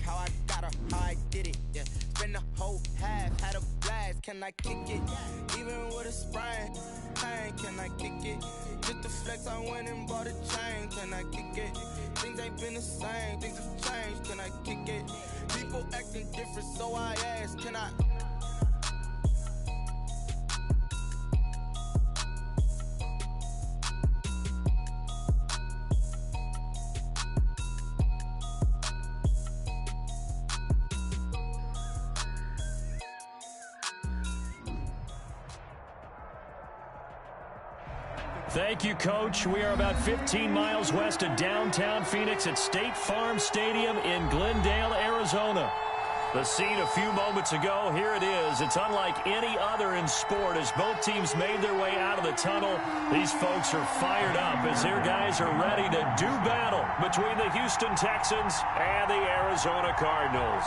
how I got her, how I did it, yeah. Spend the whole half, had a blast, can I kick it? Even with a sprain, pain, can I kick it? Just the flex, I went and bought a chain, can I kick it? Things ain't been the same, things have changed, can I kick it? People acting different, so I ask, can I? Thank you, Coach. We are about 15 miles west of downtown Phoenix at State Farm Stadium in Glendale, Arizona. The scene a few moments ago, here it is. It's unlike any other in sport as both teams made their way out of the tunnel. These folks are fired up as their guys are ready to do battle between the Houston Texans and the Arizona Cardinals.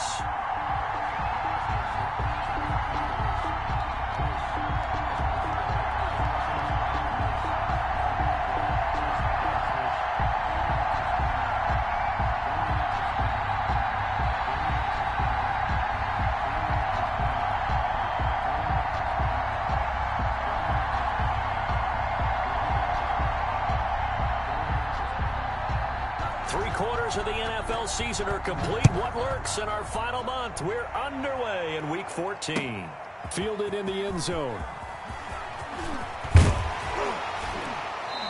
Of the NFL season are complete. What lurks in our final month? We're underway in Week 14. Fielded in the end zone.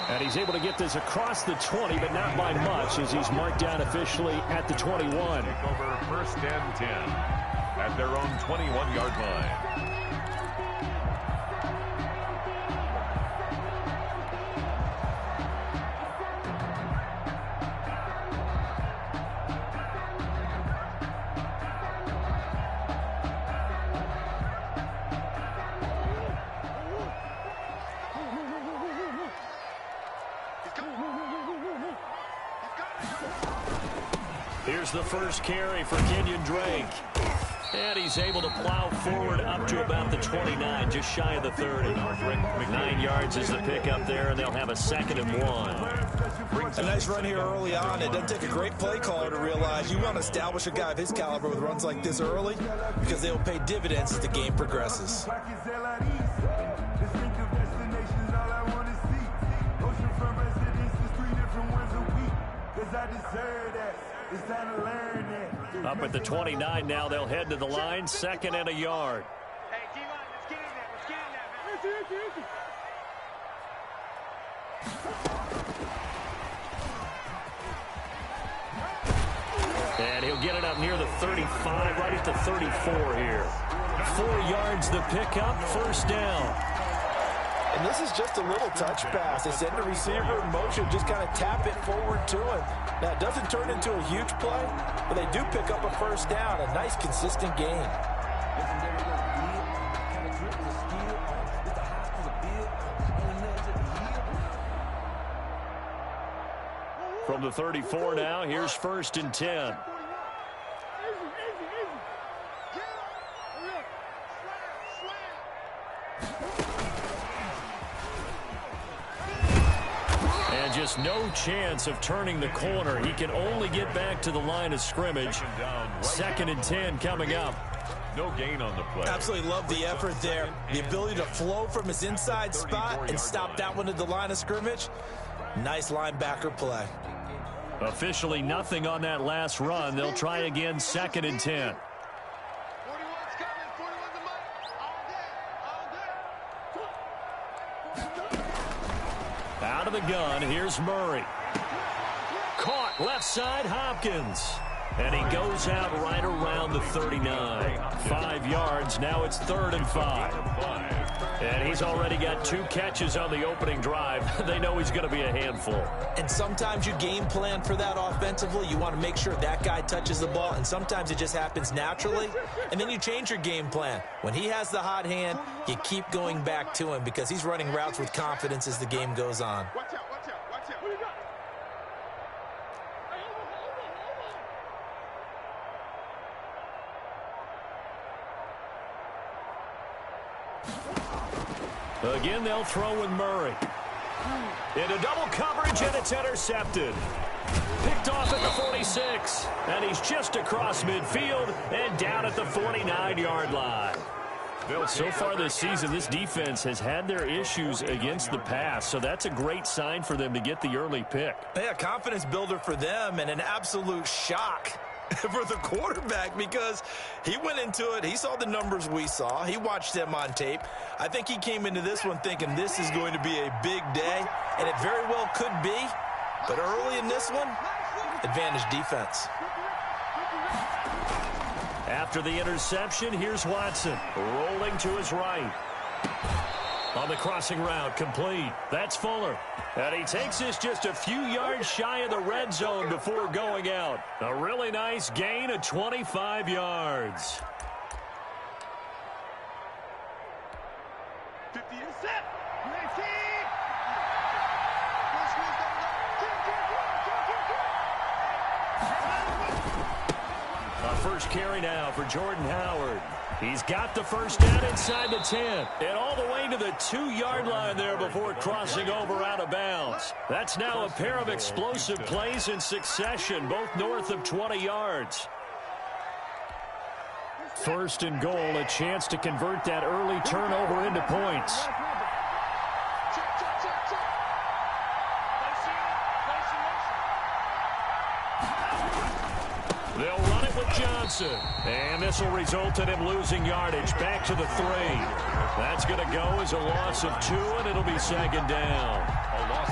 And he's able to get this across the 20, but not by much as he's marked down officially at the 21. Take over first and 10 at their own 21-yard line. Here's the first carry for Kenyon Drake. And he's able to plow forward up to about the 29, just shy of the 30. 9 yards is the pickup there, and they'll have a 2nd and 1. A nice run here early on. It doesn't take a great play caller to realize you want to establish a guy of his caliber with runs like this early because they will pay dividends as the game progresses. Up at the 29 now, they'll head to the line, 2nd and a yard. Hey, D-line, let's get in there. Let's get in there, man. And he'll get it up near the 35, right at the 34 here. 4 yards the pickup, first down. And this is just a little touch pass. They send the receiver in motion, just kind of tap it forward to him. Now, it doesn't turn into a huge play, but they do pick up a first down. A nice, consistent gain. From the 34 now, here's 1st and 10. And just no chance of turning the corner. He can only get back to the line of scrimmage. 2nd and 10 coming up. No gain on the play. Absolutely love the effort there. The ability to flow from his inside spot and stop that one at the line of scrimmage. Nice linebacker play. Officially nothing on that last run. They'll try again, 2nd and 10. Out of the gun, here's Murray. Caught left side, Hopkins. And he goes out right around the 39. 5 yards, now it's 3rd and 5. And he's already got 2 catches on the opening drive. They know he's going to be a handful. And sometimes you game plan for that offensively. You want to make sure that guy touches the ball, and sometimes it just happens naturally. And then you change your game plan. When he has the hot hand, you keep going back to him because he's running routes with confidence as the game goes on. Watch out, watch out, watch out. What do you got? Again, they'll throw with Murray. Into double coverage, and it's intercepted. Picked off at the 46. And he's just across midfield and down at the 49-yard line. So far this season, this defense has had their issues against the pass, so that's a great sign for them to get the early pick. Yeah, confidence builder for them and an absolute shock for the quarterback because he went into it. He saw the numbers we saw. He watched them on tape. I think he came into this one thinking this is going to be a big day, and it very well could be. But early in this one, advantage defense. After the interception, here's Watson rolling to his right. On the crossing route, complete. That's Fuller. And he takes this just a few yards shy of the red zone before going out. A really nice gain of 25 yards. 50 is set. 19. A first carry now for Jordan Howard. He's got the first down inside the 10. And all the way to the 2-yard line there before crossing over out of bounds. That's now a pair of explosive plays in succession, both north of 20 yards. First and goal, a chance to convert that early turnover into points. They'll run it with Johnson. And this will result in him losing yardage back to the 3. That's going to go as a loss of 2, and it'll be second down.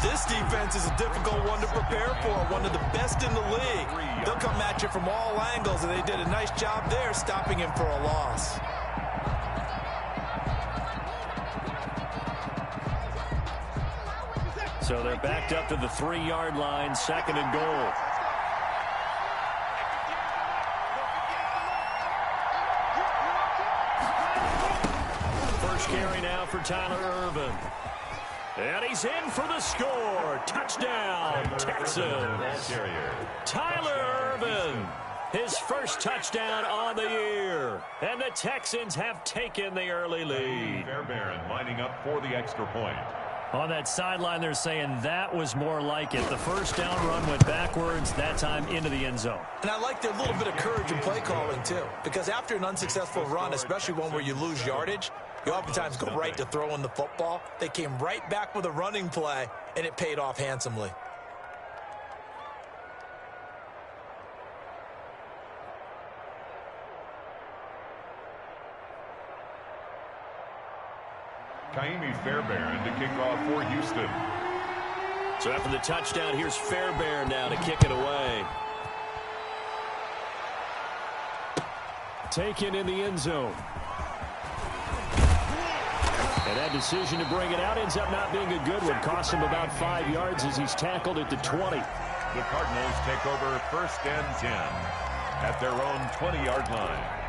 This defense is a difficult one to prepare for, one of the best in the league. They'll come at you from all angles, and they did a nice job there stopping him for a loss. So they're backed up to the 3-yard line, second and goal. First carry now for Tyler Irvin. And he's in for the score. Touchdown, Texans. Tyler Irvin, his first touchdown on the year. And the Texans have taken the early lead. Fairbairn lining up for the extra point. On that sideline, they're saying that was more like it. The first down run went backwards, that time into the end zone. And I like their little bit of courage in play calling, too. Because after an unsuccessful run, especially one where you lose yardage, you oftentimes go right to throwing the football. They came right back with a running play, and it paid off handsomely. Kaimi Fairbairn to kick off for Houston. So after the touchdown, here's Fairbairn now to kick it away. Taken in the end zone. And that decision to bring it out ends up not being a good one. Costs him about 5 yards as he's tackled at the 20. The Cardinals take over first and 10 at their own 20-yard line.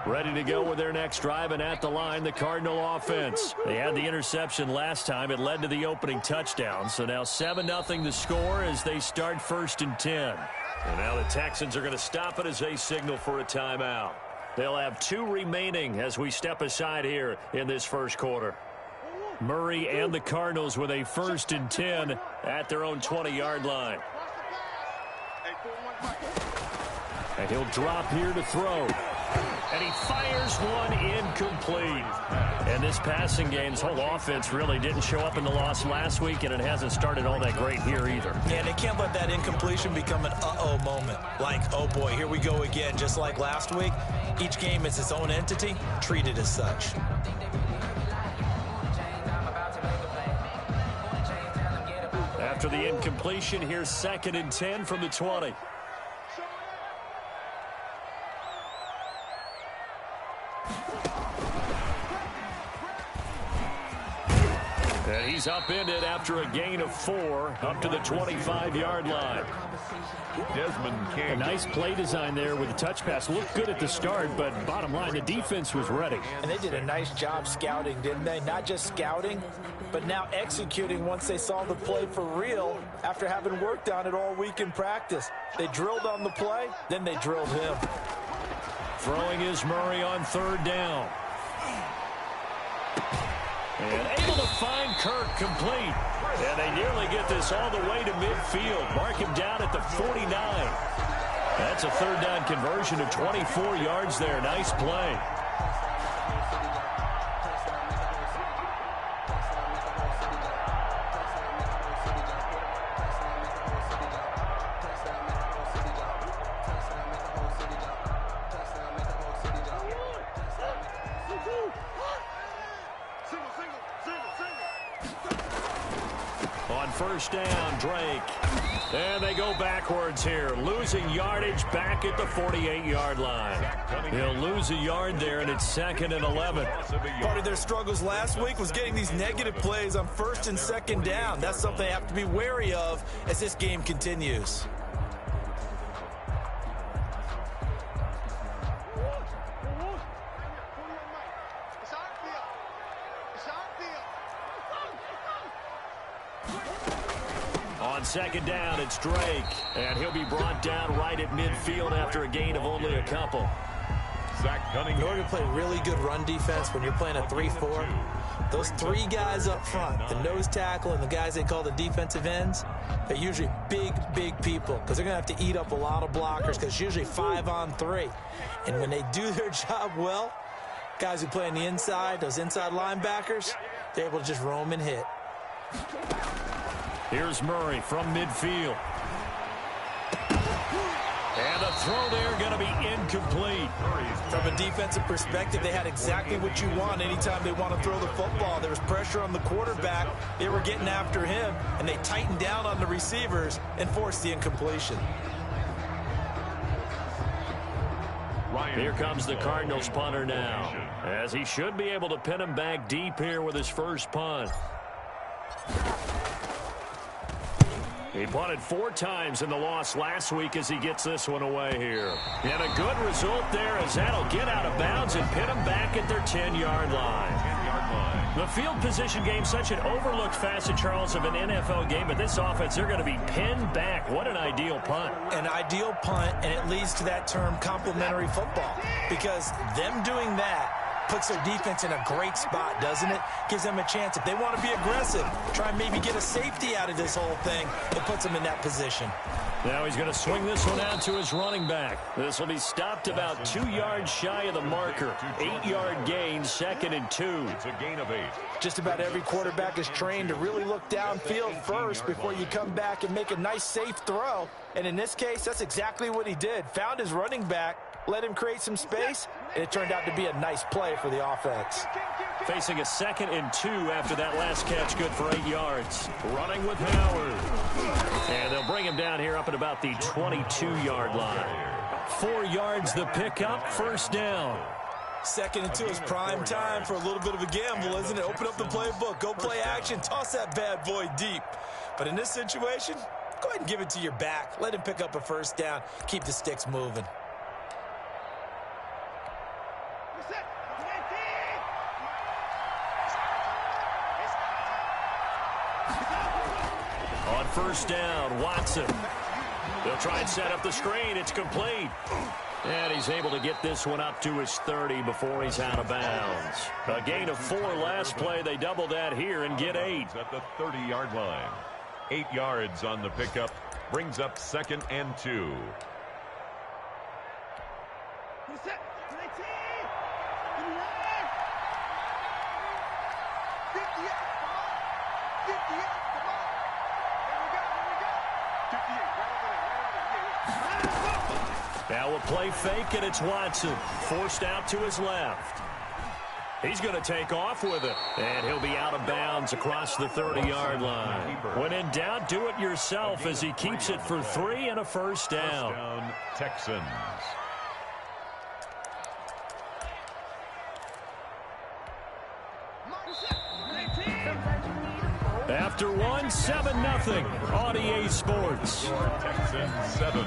Ready to go with their next drive, and at the line, the Cardinal offense. They had the interception last time. It led to the opening touchdown. So now 7-0 the score as they start first and 10. And now the Texans are going to stop it as they signal for a timeout. They'll have 2 remaining as we step aside here in this first quarter. Murray and the Cardinals with a first and 10 at their own 20-yard line. And he'll drop here to throw. And he fires one incomplete. And this passing game's whole offense really didn't show up in the loss last week, and it hasn't started all that great here either. Yeah, they can't let that incompletion become an uh-oh moment. Like, oh boy, here we go again, just like last week. Each game is its own entity, treated as such. After the incompletion, here's second and 10 from the 20. And he's upended after a gain of 4 up to the 25-yard line. Desmond King. A nice play design there with the touch pass. Looked good at the start, but bottom line, the defense was ready. And they did a nice job scouting, didn't they? Not just scouting, but now executing once they saw the play for real after having worked on it all week in practice. They drilled on the play, then they drilled him. Throwing is Murray on third down. And able to find Kirk complete. And they nearly get this all the way to midfield. Mark him down at the 49. That's a third down conversion of 24 yards there. Nice play. First down, Drake. And they go backwards here, losing yardage back at the 48-yard line. They'll lose a yard there, and it's 2nd and 11. Part of their struggles last week was getting these negative plays on 1st and 2nd down. That's something they have to be wary of as this game continues. On 2nd down, it's Drake. And he'll be brought down right at midfield after a gain of only a couple. In order to play really good run defense when you're playing a 3-4, those three guys up front, the nose tackle and the guys they call the defensive ends, they're usually big people because they're going to have to eat up a lot of blockers because it's usually 5-on-3. And when they do their job well, guys who play on the inside, those inside linebackers, they're able to just roam and hit. Here's Murray from midfield. And the throw there going to be incomplete. From a defensive perspective, they had exactly what you want anytime they want to throw the football. There was pressure on the quarterback. They were getting after him, and they tightened down on the receivers and forced the incompletion. Here comes the Cardinals punter now, as he should be able to pin him back deep here with his first punt. He punted 4 times in the loss last week as he gets this one away here. And a good result there as that'll get out of bounds and pin him back at their 10-yard line. The field position game, such an overlooked facet, Charles, of an NFL game, but this offense, they're going to be pinned back. What an ideal punt. An ideal punt, and it leads to that term complementary football, because them doing that puts their defense in a great spot, doesn't it? Gives them a chance. If they want to be aggressive, try and maybe get a safety out of this whole thing, it puts them in that position. Now he's going to swing this one out to his running back. This will be stopped about 2 yards shy of the marker. 8-yard gain, 2nd and 2. It's a gain of 8. Just about every quarterback is trained to really look downfield first before you come back and make a nice, safe throw. And in this case, that's exactly what he did. Found his running back, let him create some space, and it turned out to be a nice play for the offense. Facing a 2nd and 2 after that last catch, good for 8 yards. Running with Howard. And they'll bring him down here up at about the 22-yard line. 4 yards the pickup, first down. 2nd and 2 is prime time for a little bit of a gamble, isn't it? Open up the playbook, go play action, toss that bad boy deep. But in this situation, go ahead and give it to your back. Let him pick up a first down, keep the sticks moving. On first down, Watson. They'll try and set up the screen. It's complete. And he's able to get this one up to his 30 before he's out of bounds. A gain of 4 last play. They double that here and get 8. At the 30-yard line. 8 yards on the pickup. Brings up 2nd and 2. Now a play fake, and it's Watson. Forced out to his left. He's going to take off with it. And he'll be out of bounds across the 30-yard line. When in doubt, do it yourself as he keeps it for 3 and a first down. First down, Texans. After one, 7-0 on EA Sports. Texans 7,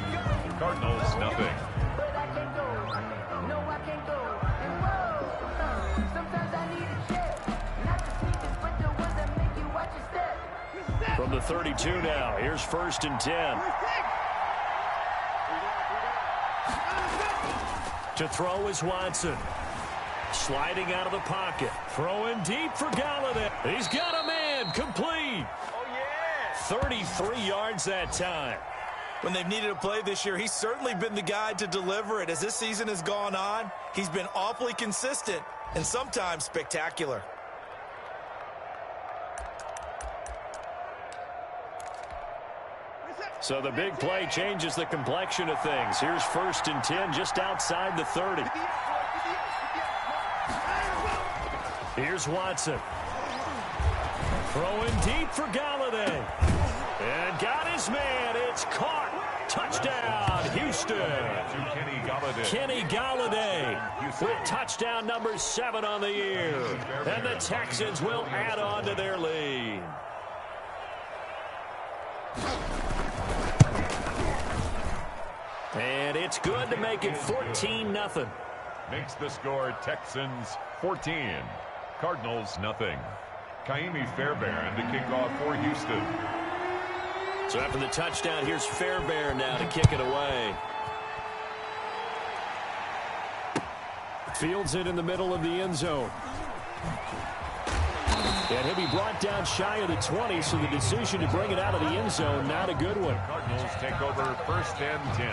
Cardinals 0. From the 32 now, here's 1st and 10. To throw is Watson. sliding out of the pocket. Throwing deep for Galladay. He's got a man. Complete. Oh, yeah. 33 yards that time. When they've needed a play this year, he's certainly been the guy to deliver it. As this season has gone on, he's been awfully consistent and sometimes spectacular. So the big play changes the complexion of things. Here's 1st and 10 just outside the 30. Here's Watson. Throwing deep for Galladay. And got his man. It's caught. Touchdown, Houston. Kenny Galladay with touchdown number 7 on the year. And the Texans will add on to their lead. And it's good to make it 14-0. Makes the score Texans 14, Cardinals nothing. Kaimi Fairbairn to kick off for Houston. So after the touchdown, here's Fairbairn now to kick it away. Fields it in the middle of the end zone. And he'll be brought down shy of the 20, so the decision to bring it out of the end zone, not a good one. Cardinals take over 1st and 10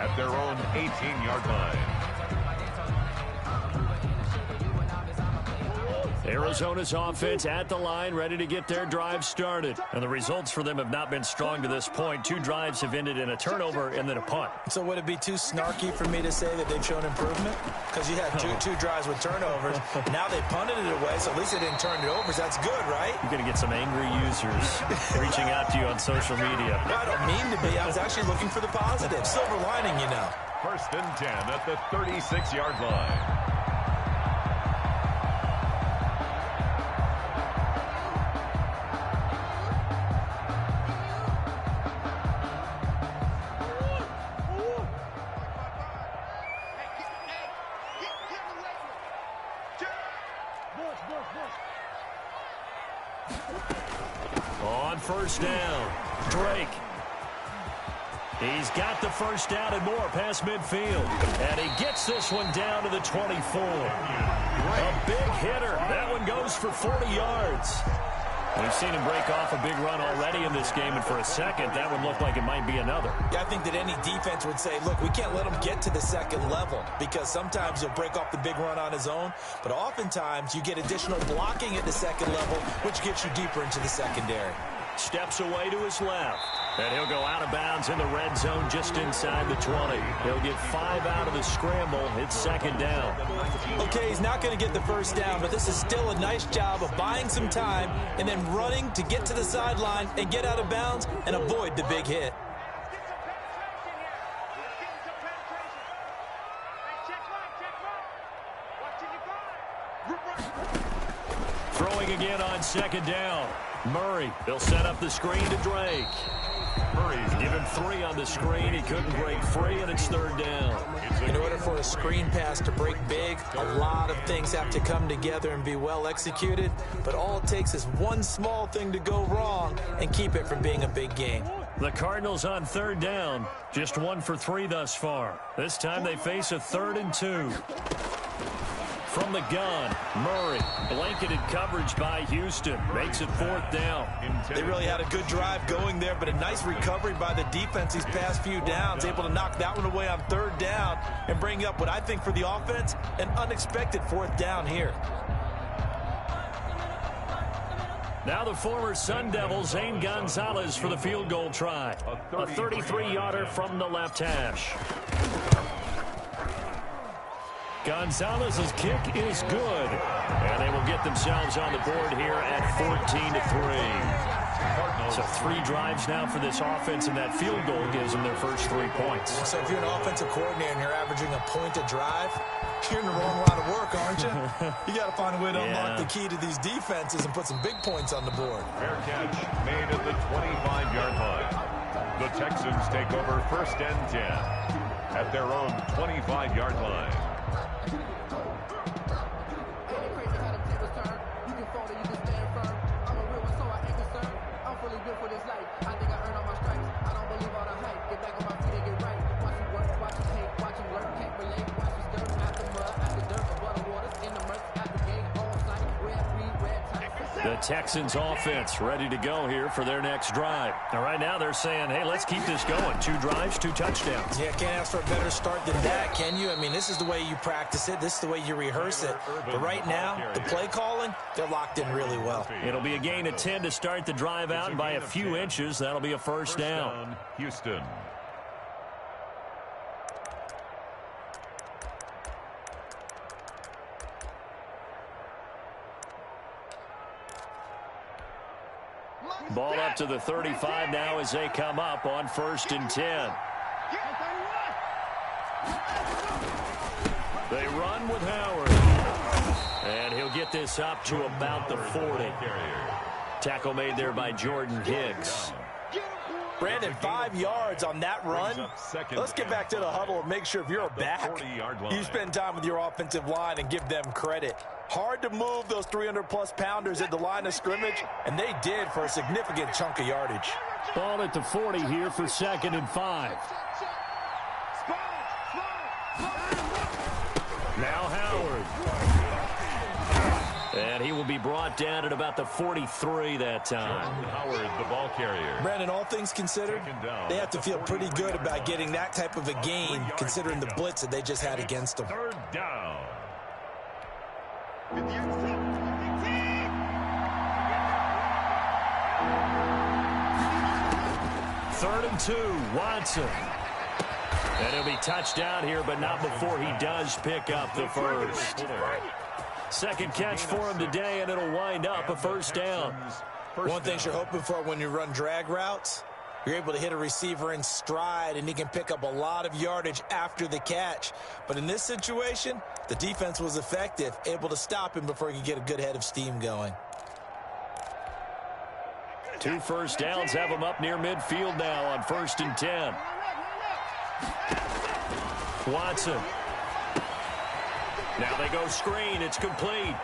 at their own 18-yard line. Arizona's offense at the line, ready to get their drive started. And the results for them have not been strong to this point. 2 drives have ended in a turnover and then a punt. So would it be too snarky for me to say that they've shown improvement? Because you had two drives with turnovers. Now they punted it away, so at least they didn't turn it over. So that's good, right? You're going to get some angry users reaching out to you on social media. No, I don't mean to be. I was actually looking for the positive. Silver lining, you know. 1st and 10 at the 36-yard line. On 1st down, Drake. He's got the 1st down and more past midfield. And he gets this one down to the 24. A big hitter. That one goes for 40 yards. We've seen him break off a big run already in this game, and for a second, that one looked like it might be another. Yeah, I think that any defense would say, look, we can't let him get to the second level, because sometimes he'll break off the big run on his own, but oftentimes you get additional blocking at the second level, which gets you deeper into the secondary. Steps away to his left. And he'll go out of bounds in the red zone just inside the 20. He'll get 5 out of the scramble. It's 2nd down. Okay, he's not going to get the 1st down, but this is still a nice job of buying some time and then running to get to the sideline and get out of bounds and avoid the big hit. Throwing again on 2nd down. Murray, they'll set up the screen to Drake. Murray's given 3 on the screen. He couldn't break free, and it's 3rd down. In order for a screen pass to break big, a lot of things have to come together and be well executed, but all it takes is one small thing to go wrong and keep it from being a big game. The Cardinals on 3rd down, just 1 for 3 thus far. This time they face a 3rd and 2. From the gun, Murray, blanketed coverage by Houston, makes it 4th down. They really had a good drive going there, but a nice recovery by the defense these past few downs, able to knock that one away on 3rd down and bring up what I think for the offense, an unexpected 4th down here. Now the former Sun Devil, Zane Gonzalez, for the field goal try. A 33-yarder from the left hash. Gonzalez's kick is good, and they will get themselves on the board here at 14-3. So 3 drives now for this offense, and that field goal gives them their first 3 points. So if you're an offensive coordinator and you're averaging a point a drive, you're in the wrong line of work, aren't you? You got to find a way to unlock the key to these defenses and put some big points on the board. Fair catch made at the 25-yard line. The Texans take over 1st and 10 at their own 25-yard line. The Texans offense ready to go here for their next drive. Now, right now they're saying, hey, let's keep this going. 2 drives, 2 touchdowns. Yeah, can't ask for a better start than that, can you? I mean, this is the way you practice it. This is the way you rehearse it. But right now, the play calling, they're locked in really well. It'll be a gain of 10 to start the drive out, and by a few inches, that'll be a first down. Houston. Ball up to the 35 now as they come up on 1st and 10. They run with Howard. And he'll get this up to about the 40. Tackle made there by Jordan Hicks. Brandon, 5 yards on that run. Let's get back to the huddle and make sure if you're a back, you spend time with your offensive line and give them credit. Hard to move those 300-plus pounders at the line of scrimmage, and they did for a significant chunk of yardage. Ball at the 40 here for 2nd and 5. Now Howard. And he will be brought down at about the 43 that time. Howard, the ball carrier. Brandon, all things considered, they have to feel pretty good about getting that type of a gain, considering the blitz that they just had against them. 3rd down. 3rd and 2, Watson. And he'll be touched down here, but not before he does pick up the first. Second catch for him today, and it'll wind up a first down. One thing you're hoping for when you run drag routes, you're able to hit a receiver in stride, and he can pick up a lot of yardage after the catch. But in this situation, the defense was effective, able to stop him before he could get a good head of steam going. 2 first downs have him up near midfield now on 1st and 10. Watson. Now they go screen. It's complete.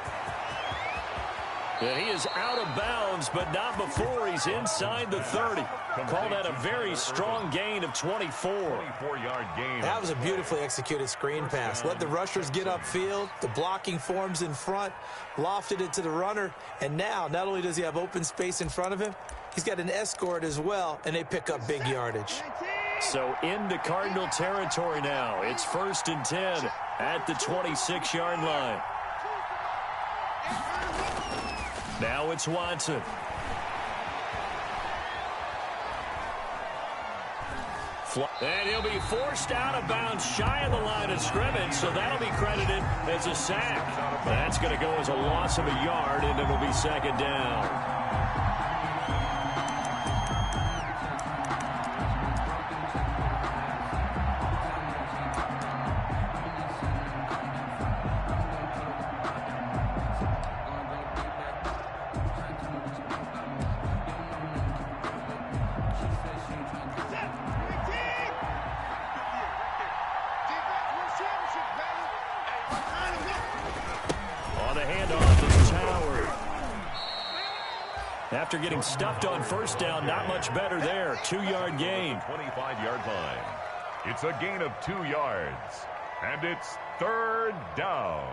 And he is out of bounds, but not before he's inside the 30. Call that a very strong gain of 24. 24-yard gain. That was a beautifully executed screen pass. Let the rushers get upfield. The blocking forms in front. Lofted it to the runner. And now, not only does he have open space in front of him, he's got an escort as well, and they pick up big yardage. So into Cardinal territory now. It's 1st and 10 at the 26-yard line. Now it's Watson. And he'll be forced out of bounds shy of the line of scrimmage, so that'll be credited as a sack. That's going to go as a loss of a yard, and it'll be 2nd down. After getting stuffed on 1st down, not much better there. 2-yard gain. 25-yard line. It's a gain of 2 yards. And it's 3rd down.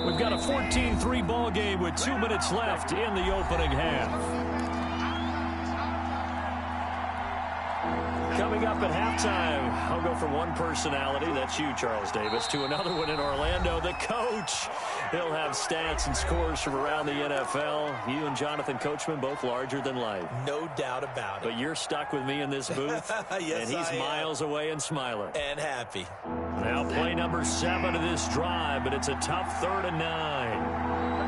We've got a 14-3 ball game with 2 minutes left in the opening half. Coming up at halftime, I'll go from one personality, that's you, Charles Davis, to another one in Orlando, the coach. He'll have stats and scores from around the NFL. You and Jonathan Coachman, both larger than life. No doubt about it. But you're stuck with me in this booth, yes, and he's miles away and smiling. And happy. Now play number 7 of this drive, but it's a tough 3rd and 9.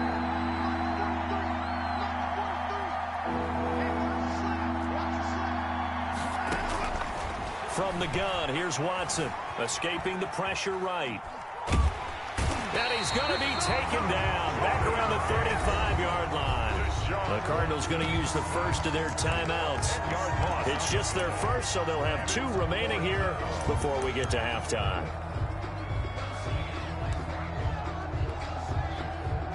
From the gun, here's Watson, escaping the pressure right. And he's going to be taken down, back around the 35-yard line. The Cardinals going to use the first of their timeouts. It's just their first, so they'll have 2 remaining here before we get to halftime.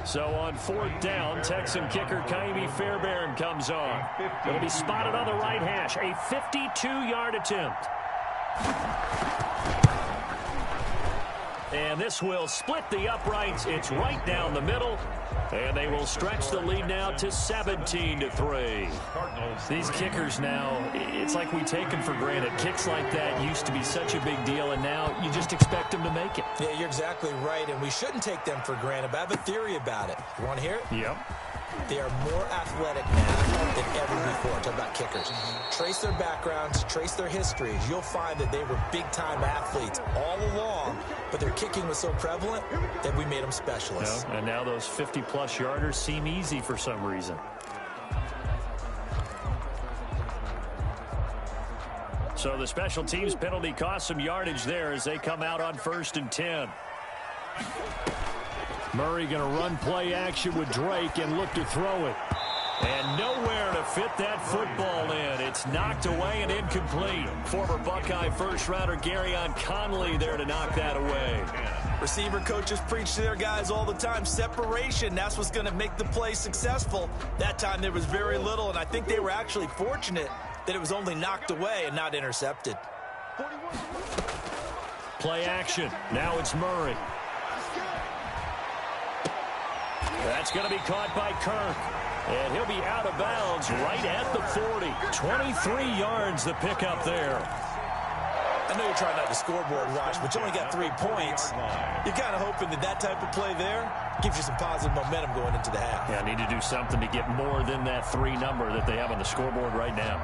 So on 4th down, Texan kicker Kaimi Fairbairn comes on. It'll be spotted on the right hash. A 52-yard attempt. And this will split the uprights. It's right down the middle. And they will stretch the lead now to 17-3. These kickers now, it's like we take them for granted. Kicks like that used to be such a big deal, and now you just expect them to make it. Yeah, you're exactly right, and we shouldn't take them for granted, but I have a theory about it. You want to hear it? Yep. They are more athletic now than ever before. Talk about kickers. Trace their backgrounds, trace their histories. You'll find that they were big-time athletes all along, but their kicking was so prevalent that we made them specialists. And now those 50-plus yarders seem easy for some reason. So the special teams penalty cost some yardage there as they come out on 1st and 10. Murray going to run play action with Drake and look to throw it. And nowhere to fit that football in. It's knocked away and incomplete. Former Buckeye first-rounder Garyon Conley there to knock that away. Receiver coaches preach to their guys all the time. Separation, that's what's going to make the play successful. That time there was very little, and I think they were actually fortunate that it was only knocked away and not intercepted. Play action. Now it's Murray. That's going to be caught by Kirk. And he'll be out of bounds right at the 40. 23 yards the pickup there. I know you're trying not to scoreboard watch, but you only got 3 points. You're kind of hoping that that type of play there gives you some positive momentum going into the half. Yeah, need to do something to get more than that 3 number that they have on the scoreboard right now.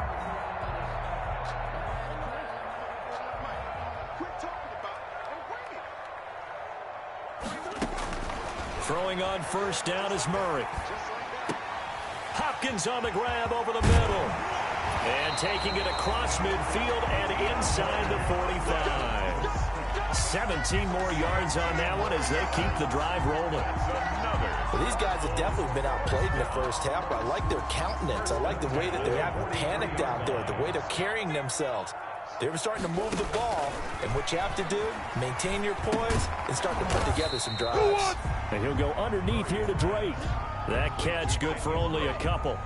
Throwing on 1st down is Murray. Hopkins on the grab over the middle. And taking it across midfield and inside the 45. 17 more yards on that one as they keep the drive rolling. Well, these guys have definitely been outplayed in the first half, but I like their countenance. I like the way that they haven't panicked out there, the way they're carrying themselves. They're starting to move the ball, and what you have to do, maintain your poise and start to put together some drives. And he'll go underneath here to Drake. That catch good for only a couple.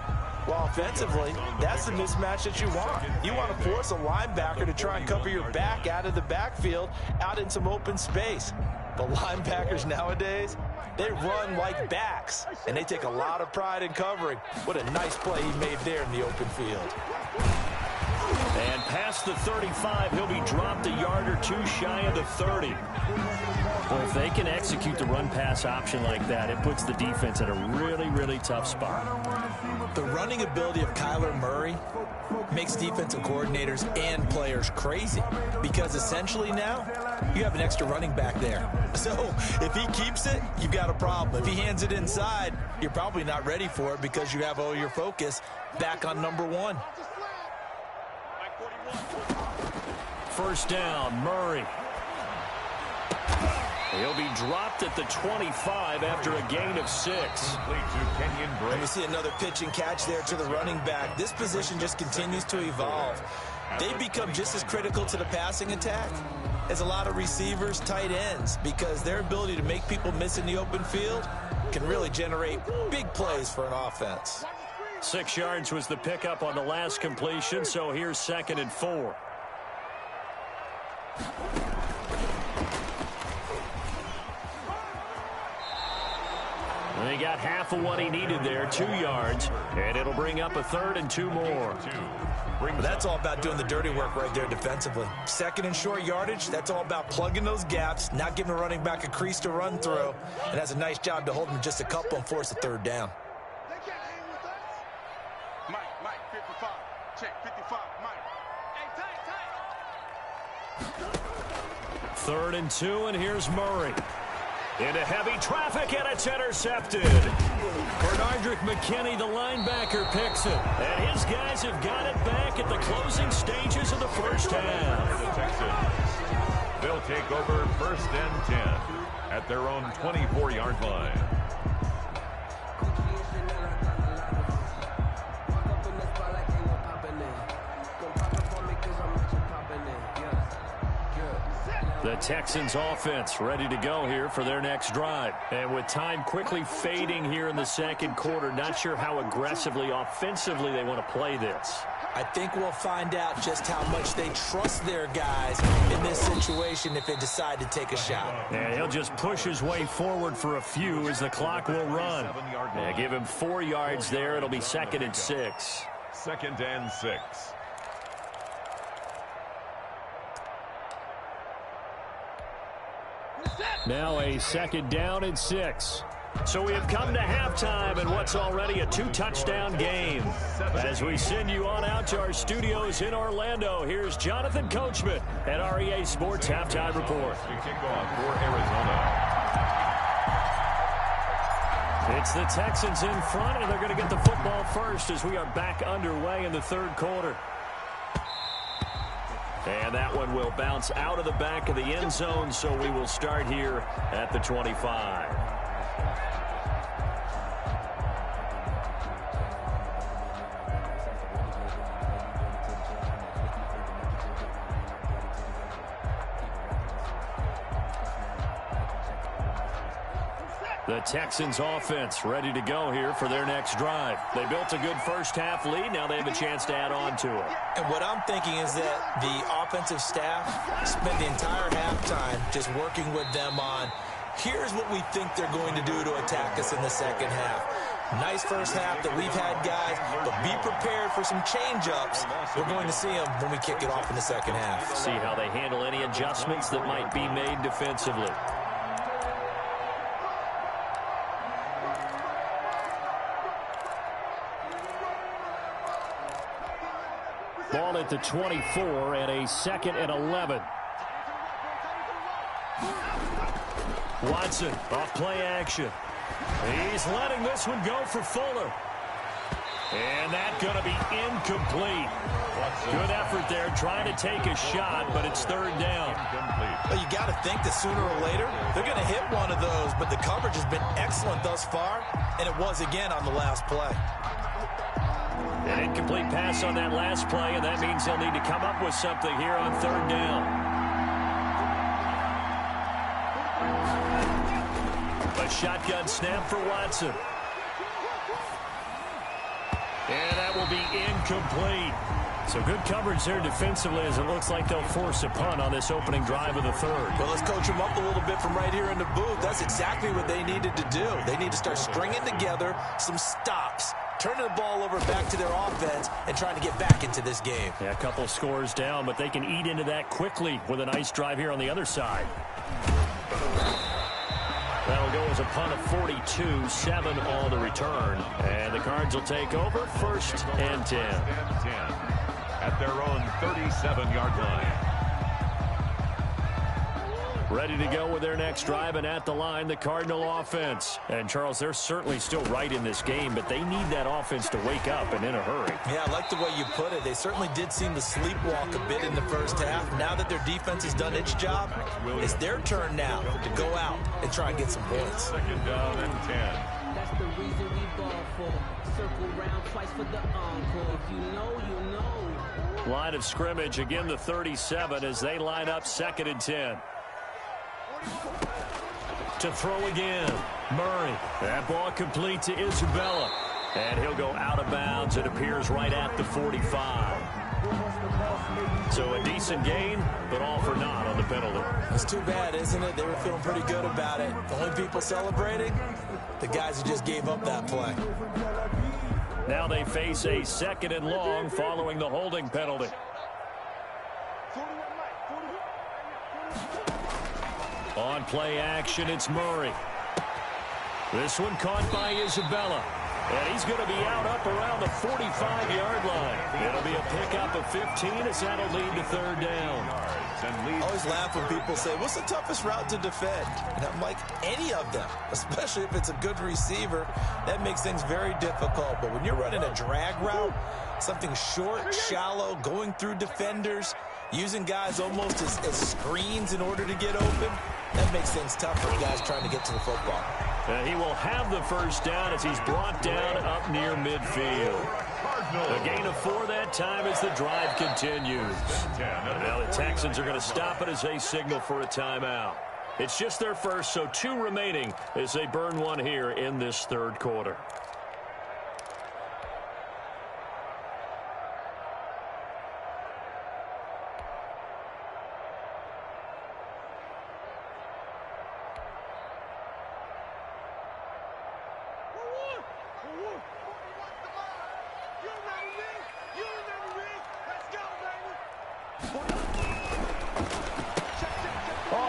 Well, offensively, that's the mismatch that you want. You want to force a linebacker to try and cover your back out of the backfield, out in some open space. But linebackers nowadays, they run like backs, and they take a lot of pride in covering. What a nice play he made there in the open field. And past the 35, he'll be dropped a yard or 2 shy of the 30. Well, if they can execute the run-pass option like that, it puts the defense in a really, really tough spot. The running ability of Kyler Murray makes defensive coordinators and players crazy because essentially now you have an extra running back there. So if he keeps it, you've got a problem. If he hands it inside, you're probably not ready for it because you have all your focus back on number 1. 1st down, Murray. He'll be dropped at the 25 after a gain of 6. And we see another pitch and catch there to the running back. This position just continues to evolve. They become just as critical to the passing attack as a lot of receivers, tight ends, because their ability to make people miss in the open field can really generate big plays for an offense. 6 yards was the pickup on the last completion, so here's 2nd and 4. And he got half of what he needed there, 2 yards, and it'll bring up a 3rd and 2 more. Well, that's all about doing the dirty work right there defensively. 2nd and short yardage, that's all about plugging those gaps, not giving a running back a crease to run through, and has a nice job to hold him just a couple and force a 3rd down. Mike, 55. Check, 55, Mike. Hey, tight. 3rd and 2, and here's Murray. Into heavy traffic, and it's intercepted. Bernardrick McKinney, the linebacker, picks it. And his guys have got it back at the closing stages of the first half. The Texans, they'll take over 1st and 10 at their own 24-yard line. The Texans offense ready to go here for their next drive. And with time quickly fading here in the second quarter, not sure how aggressively, offensively they want to play this. I think we'll find out just how much they trust their guys in this situation if they decide to take a shot. And he'll just push his way forward for a few as the clock will run. Yeah, give him 4 yards there. It'll be 2nd and 6. 2nd and 6. Now a 2nd down and 6. So we have come to halftime in what's already a 2-touchdown game. As we send you on out to our studios in Orlando, here's Jonathan Coachman at REA Sports Halftime Report. Kickoff for Arizona. It's the Texans in front, and they're going to get the football first as we are back underway in the third quarter. And that one will bounce out of the back of the end zone, so we will start here at the 25. The Texans offense ready to go here for their next drive. They built a good first half lead. Now they have a chance to add on to it. And what I'm thinking is that the offensive staff spent the entire halftime just working with them on, here's what we think they're going to do to attack us in the second half. Nice first half that we've had, guys, but be prepared for some change-ups. We're going to see them when we kick it off in the second half. See how they handle any adjustments that might be made defensively. Ball at the 24 and a 2nd and 11. Watson off play action. He's letting this one go for Fuller. And that's going to be incomplete. Good effort there trying to take a shot, but it's 3rd down. Well, you got to think that sooner or later they're going to hit one of those, but the coverage has been excellent thus far, and it was again on the last play. An incomplete pass on that last play, and that means they'll need to come up with something here on 3rd down. A shotgun snap for Watson. And that will be incomplete. So good coverage there defensively as it looks like they'll force a punt on this opening drive of the third. Well, let's coach them up a little bit from right here in the booth. That's exactly what they needed to do. They need to start stringing together some stops, turning the ball over back to their offense, and trying to get back into this game. Yeah, a couple scores down, but they can eat into that quickly with a nice drive here on the other side. That'll go as a punt of 42, 7 on the return. And the Cards will take over 1st and 10. At their own 37-yard line. Ready to go with their next drive, and at the line, the Cardinal offense. And, Charles, they're certainly still right in this game, but they need that offense to wake up and in a hurry. Yeah, I like the way you put it. They certainly did seem to sleepwalk a bit in the first half. Now that their defense has done its job, it's their turn now to go out and try and get some points. 2nd down and 10. That's the reason we ball for. Circle round twice for the encore. If you know, you know. Line of scrimmage, again the 37 as they line up 2nd and 10. To throw again, Murray. That ball complete to Isabella. And he'll go out of bounds. It appears right at the 45. So a decent gain, but all for naught on the penalty. It's too bad, isn't it? They were feeling pretty good about it. The only people celebrating, the guys who just gave up that play. Now they face a 2nd and long following the holding penalty. On play action, it's Murray. This one caught by Isabella. And he's going to be out up around the 45-yard line. It'll be a pickup of 15 as that'll lead to 3rd down. I always laugh when people say, what's the toughest route to defend? And I'm like, any of them, especially if it's a good receiver. That makes things very difficult. But when you're running a drag route, something short, shallow, going through defenders, using guys almost as screens in order to get open, that makes things tough for guys trying to get to the football. He will have the 1st down as he's brought down up near midfield. A gain of 4 that time as the drive continues. Now the Texans are going to stop it as they signal for a timeout. It's just their first, so 2 remaining as they burn one here in this third quarter.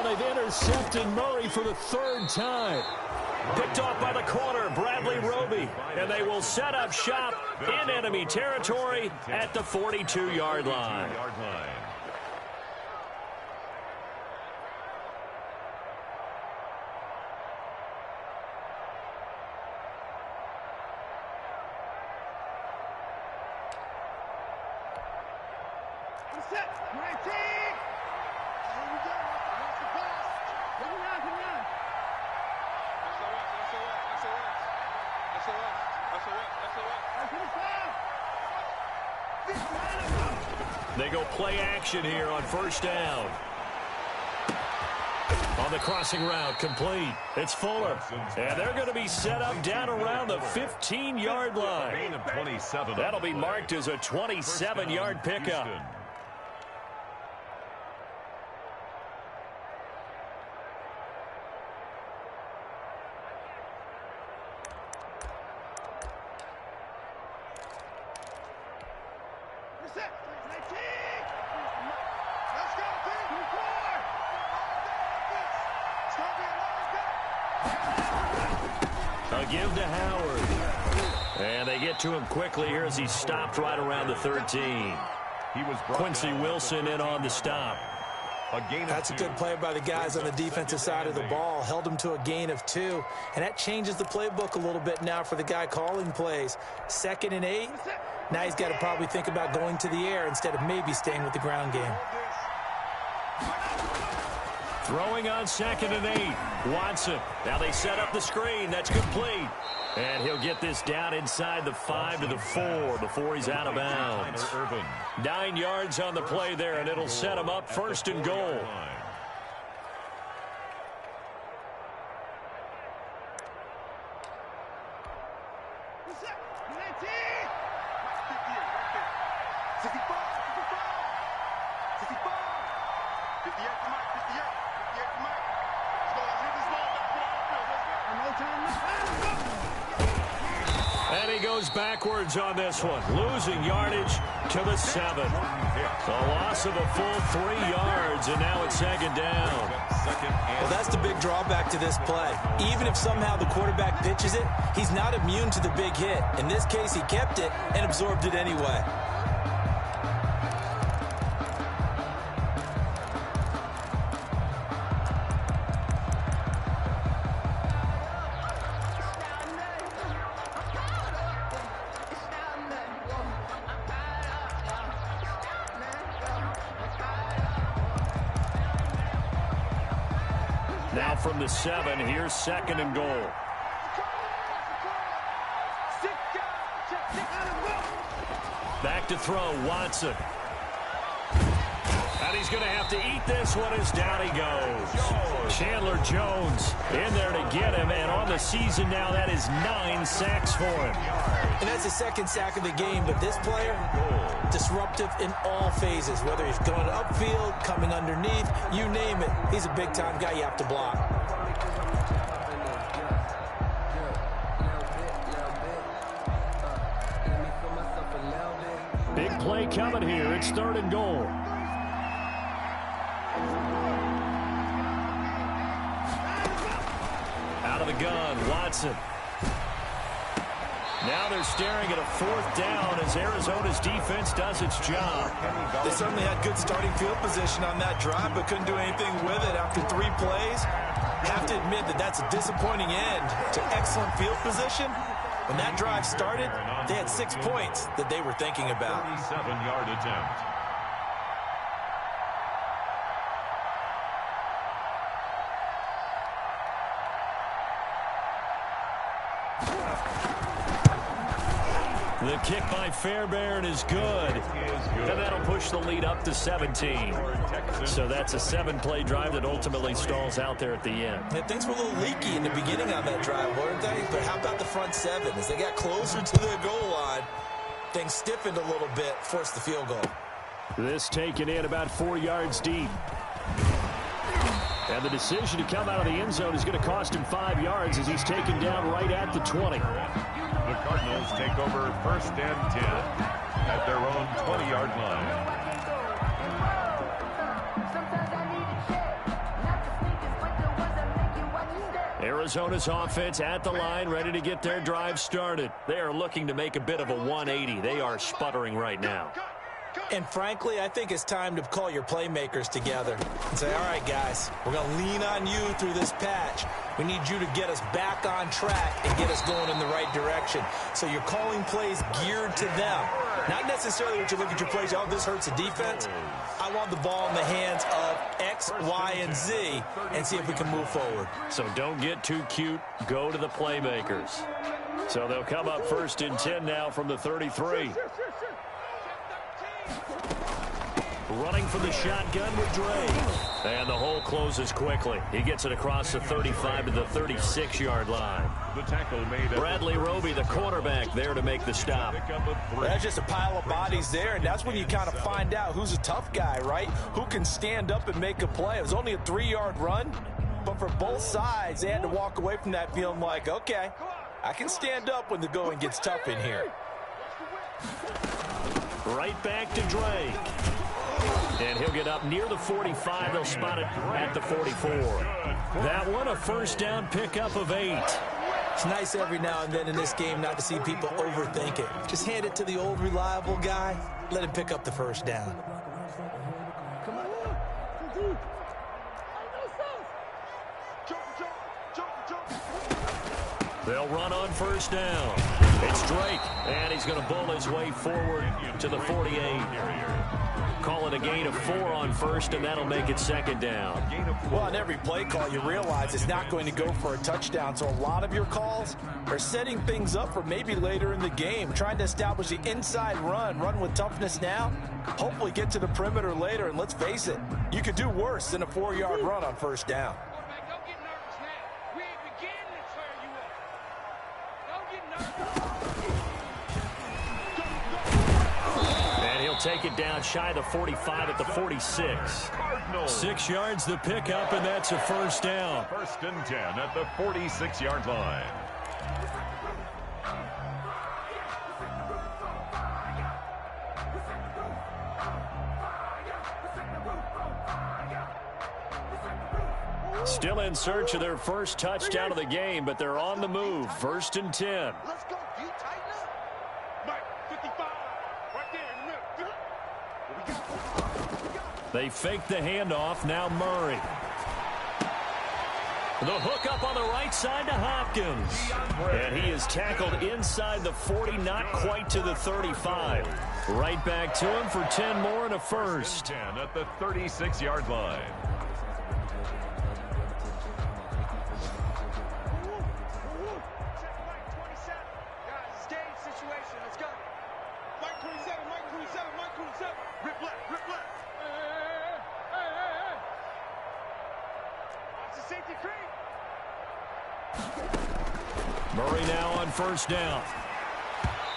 They've intercepted Murray for the 3rd time. Picked off by the corner, Bradley Roby. And they will set up shop in enemy territory at the 42-yard line. They go play action here on first down. On the crossing route, complete. It's Fuller. And they're going to be set up down around the 15-yard line. That'll be marked as a 27-yard pickup. Give to Howard. And they get to him quickly here as he stopped right around the 13. Quincy Wilson in on the stop. That's a good play by the guys on the defensive side of the ball. Held him to a gain of 2. And that changes the playbook a little bit now for the guy calling plays. 2nd and 8. Now he's got to probably think about going to the air instead of maybe staying with the ground game. Throwing on 2nd and 8. Watson. Now they set up the screen. That's complete. And he'll get this down inside the 5 to the 4 before he's out of bounds. 9 yards on the play there, and it'll set him up 1st and goal. And he goes backwards on this one, losing yardage to the 7. A loss of a full 3 yards, and now it's 2nd down. Well, that's the big drawback to this play. Even if somehow the quarterback pitches it, he's not immune to the big hit. In this case, he kept it and absorbed it anyway. Now from the 7, here's 2nd and goal. Back to throw, Watson. And he's going to have to eat this one as down he goes. Chandler Jones in there to get him, and on the season now, that is 9 sacks for him. And that's the 2nd sack of the game, but this player, disruptive in all phases, whether he's going upfield, coming underneath, you name it. He's a big-time guy you have to block. Big play coming here. It's 3rd and goal. Out of the gun, Watson. Now they're staring at a 4th down as Arizona's defense does its job. They certainly had good starting field position on that drive, but couldn't do anything with it after 3 plays. Have to admit that that's a disappointing end to excellent field position. When that drive started, they had 6 points that they were thinking about. 37-yard attempt. The kick by Fairbairn is good. And that'll push the lead up to 17. So that's a 7-play drive that ultimately stalls out there at the end. Yeah, things were a little leaky in the beginning on that drive, weren't they? But how about the front 7? As they got closer to the goal line, things stiffened a little bit, forced the field goal. This taken in about 4 yards deep. And the decision to come out of the end zone is going to cost him 5 yards as he's taken down right at the 20. The Cardinals take over 1st and 10 at their own 20-yard line. Arizona's offense at the line, ready to get their drive started. They are looking to make a bit of a 180. They are sputtering right now. And frankly, I think it's time to call your playmakers together and say, all right, guys, we're going to lean on you through this patch. We need you to get us back on track and get us going in the right direction. So you're calling plays geared to them. Not necessarily what you look at your plays, oh, this hurts the defense. I want the ball in the hands of X, Y, and Z and see if we can move forward. So don't get too cute. Go to the playmakers. So they'll come up 1st and 10 now from the 33. Running for the shotgun with Drake. And the hole closes quickly. He gets it across the 35 to the 36-yard line. The tackle made. Bradley Roby, the cornerback, there to make the stop. That's just a pile of bodies there, and that's when you kind of find out who's a tough guy, right? Who can stand up and make a play. It was only a 3-yard run, but for both sides, they had to walk away from that feeling like, okay, I can stand up when the going gets tough in here. Right back to Drake. And he'll get up near the 45. They'll spot it at the 44. That one, a 1st down pickup of 8. It's nice every now and then in this game not to see people overthink it. Just hand it to the old reliable guy. Let him pick up the 1st down. They'll run on 1st down. It's Drake, and he's going to bull his way forward to the 48. Call it a gain of 4 on 1st, and that'll make it 2nd down. Well, on every play call, you realize it's not going to go for a touchdown, so a lot of your calls are setting things up for maybe later in the game, trying to establish the inside run with toughness now, hopefully get to the perimeter later, and let's face it, you could do worse than a 4-yard run on 1st down. Take it down shy of the 45 at the 46. 6 yards the pickup, and that's a 1st down. 1st and 10 at the 46-yard line. Still in search of their 1st touchdown of the game, but they're on the move. 1st and 10. Let's go. You tighten up. Mike, 55. Right there in the middle. They fake the handoff. Now Murray. The hook up on the right side to Hopkins. And he is tackled inside the 40, not quite to the 35. Right back to him for 10 more and a 1st. 10 at the 36-yard line. Murray now on 1st down.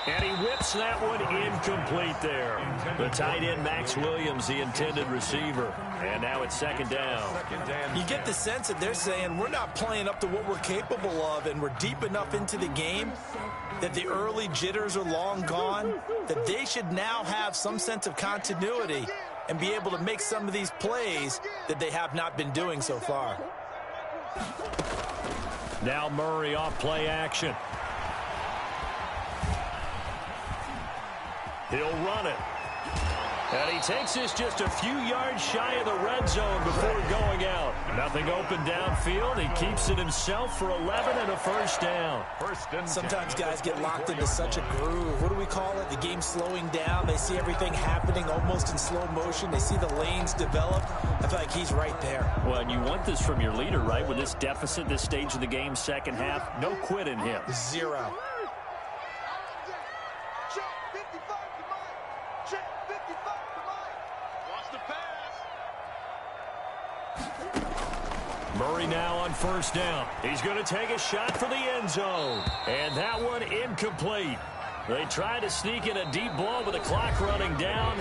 And he whips that one incomplete there. The tight end, Max Williams, the intended receiver. And now it's 2nd down. You get the sense that they're saying we're not playing up to what we're capable of, and we're deep enough into the game that the early jitters are long gone, that they should now have some sense of continuity and be able to make some of these plays that they have not been doing so far. Now Murray off play action. He'll run it. And he takes this just a few yards shy of the red zone before going out. Nothing open downfield. He keeps it himself for 11 and a 1st down. Sometimes guys get locked into such a groove. What do we call it? The game's slowing down. They see everything happening almost in slow motion. They see the lanes develop. I feel like he's right there. Well, and you want this from your leader, right? With this deficit, this stage of the game, 2nd half, no quit in him. 0. Murray now on first down. He's going to take a shot for the end zone. And that one incomplete. They tried to sneak in a deep ball with the clock running down,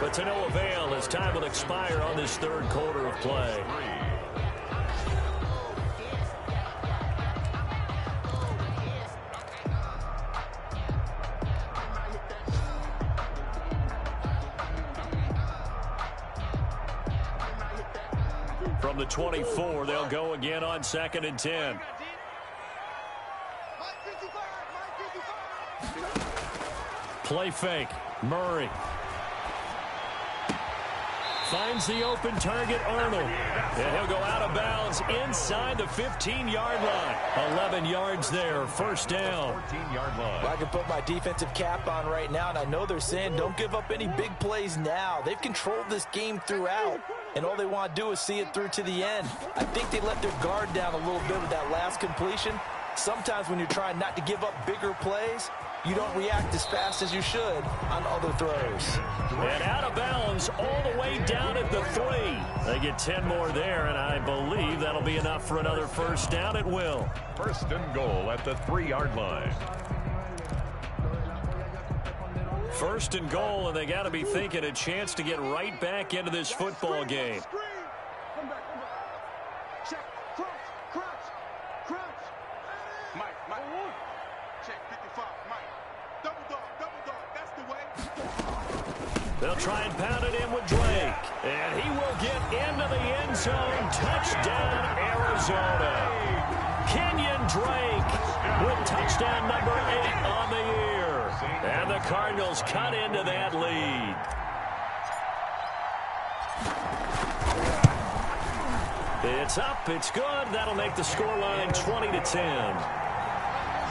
but to no avail as time will expire on this third quarter of play. From the 24, they'll go again on 2nd and 10. Play fake. Murray finds the open target, Arnold. And he'll go out of bounds inside the 15-yard line. 11 yards there, first down. 14-yard line. Well, I can put my defensive cap on right now, and I know they're saying don't give up any big plays now. They've controlled this game throughout, and all they want to do is see it through to the end. I think they let their guard down a little bit with that last completion. Sometimes when you're trying not to give up bigger plays, you don't react as fast as you should on other throws. And out of bounds all the way down at the 3. They get 10 more there, and I believe that'll be enough for another first down at will. First and goal at the 3-yard line. First and goal, and they got to be thinking a chance to get right back into this football game. They'll try and pound it in with Drake. And he will get into the end zone. Touchdown, Arizona. Kenyon Drake with touchdown number 8 on the year. And the Cardinals cut into that lead. It's up. It's good. That'll make the scoreline 20-10.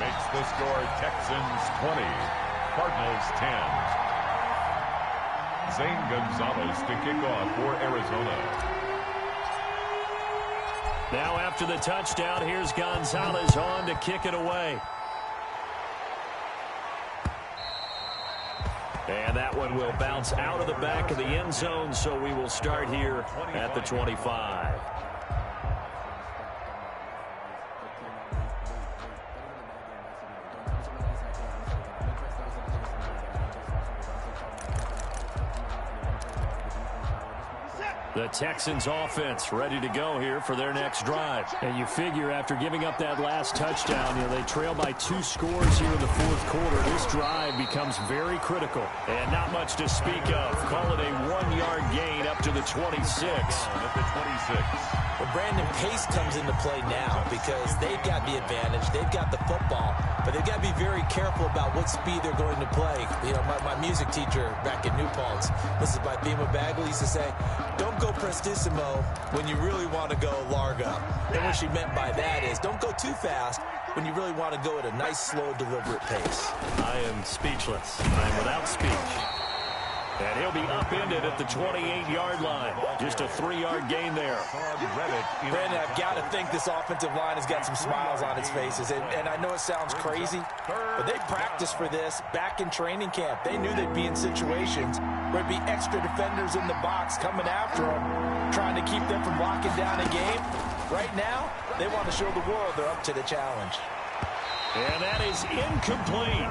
Makes the score Texans 20, Cardinals 10. Zane Gonzalez to kick off for Arizona. Now after the touchdown, here's Gonzalez on to kick it away. And that one will bounce out of the back of the end zone, so we will start here at the 25. The Texans offense ready to go here for their next drive. And you figure after giving up that last touchdown, they trail by 2 scores here in the fourth quarter. This drive becomes very critical. And not much to speak of. Call it a 1-yard gain up to the 26. At the 26. Well, Brandon, pace comes into play now because they've got the advantage. They've got the football, but they've got to be very careful about what speed they're going to play. You know, my music teacher back in New Paltz, this is by Thema Bagley, used to say, don't go prestissimo when you really want to go largo. And what she meant by that is don't go too fast when you really want to go at a nice, slow, deliberate pace. I am speechless. I am without speech. And he'll be upended at the 28-yard line. Just a 3-yard gain there. Brandon, I've got to think this offensive line has got some smiles on its faces. And I know it sounds crazy, but they practiced for this back in training camp. They knew they'd be in situations where there'd be extra defenders in the box coming after them, trying to keep them from locking down a game. Right now, they want to show the world they're up to the challenge. And that is incomplete.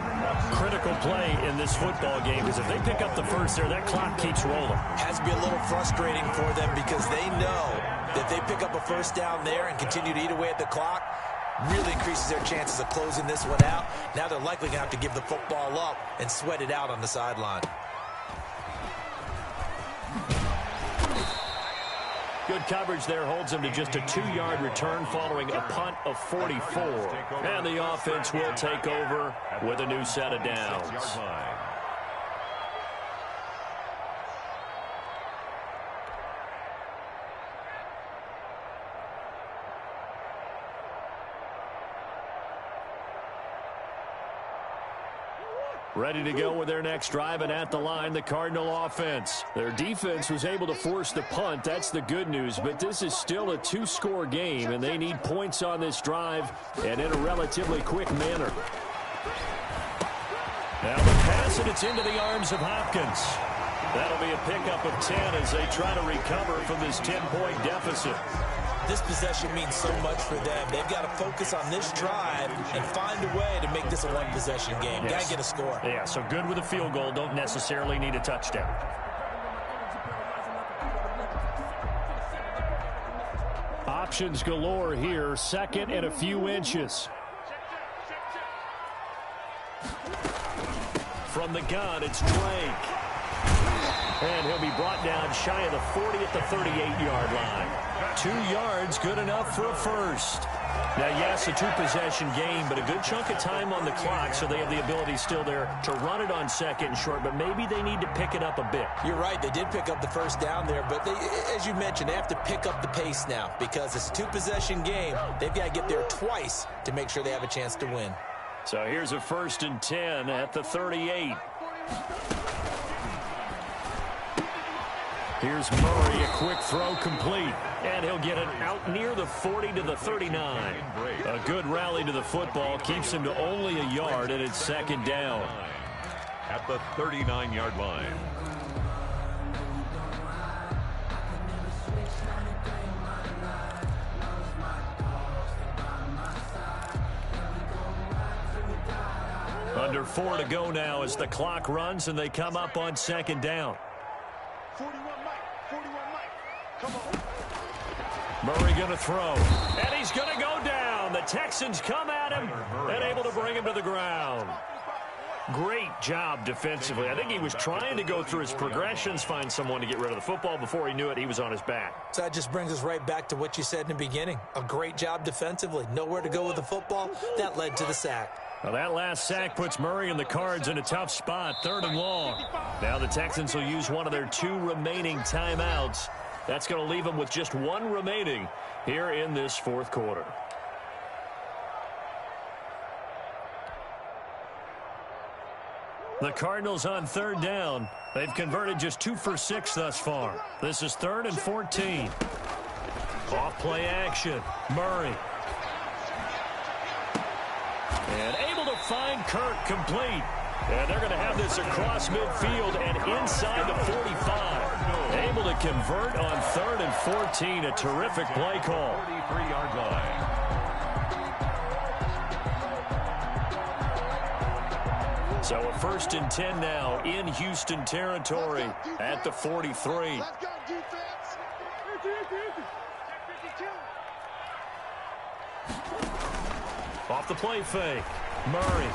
Critical play in this football game because if they pick up the first there, that clock keeps rolling. Has to be a little frustrating for them because they know that if they pick up a first down there and continue to eat away at the clock, really increases their chances of closing this one out. Now they're likely going to have to give the football up and sweat it out on the sideline. Good coverage there holds him to just a 2-yard return following a punt of 44. And the offense will take over with a new set of downs. Ready to go with their next drive, and at the line, the Cardinal offense. Their defense was able to force the punt. That's the good news, but this is still a 2-score game, and they need points on this drive and in a relatively quick manner. Now the pass, and it's into the arms of Hopkins. That'll be a pickup of 10 as they try to recover from this 10-point deficit. This possession means so much for them. They've got to focus on this drive and find a way to make this a one-possession game. Got to get a score. Yeah, so good with a field goal. Don't necessarily need a touchdown. Options galore here. Second and a few inches. From the gun, it's Drake. And he'll be brought down shy of the 40 at the 38-yard line. 2 yards, good enough for a first. Now, yes, a two-possession game, but a good chunk of time on the clock, so they have the ability still there to run it on second and short, but maybe they need to pick it up a bit. You're right. They did pick up the first down there, but they, as you mentioned, they have to pick up the pace now because it's a two-possession game. They've got to get there twice to make sure they have a chance to win. So here's a 1st and 10 at the 38. Here's Murray, a quick throw complete. And he'll get it out near the 40 to the 39. A good rally to the football keeps him to only a yard, and it's 2nd down. At the 39-yard line. Under 4 to go now as the clock runs and they come up on 2nd down. 41 Mike. Come on. Murray going to throw, and he's going to go down. The Texans come at him and able to bring him to the ground. Great job defensively. I think he was trying to go through his progressions, find someone to get rid of the football. Before he knew it, he was on his back. So that just brings us right back to what you said in the beginning. A great job defensively. Nowhere to go with the football. That led to the sack. Well, that last sack puts Murray and the Cards in a tough spot, 3rd and long. Now the Texans will use one of their 2 remaining timeouts. That's going to leave them with just 1 remaining here in this 4th quarter. The Cardinals on 3rd down. They've converted just 2 for 6 thus far. This is 3rd and 14. Off play action. Murray. And able to find Kirk complete. And they're going to have this across midfield and inside the 45. Able to convert on 3rd and 14. A terrific play call. 43-yard line. So a 1st and 10 now in Houston territory at the 43. Let's go, defense. Off the play fake. Murray.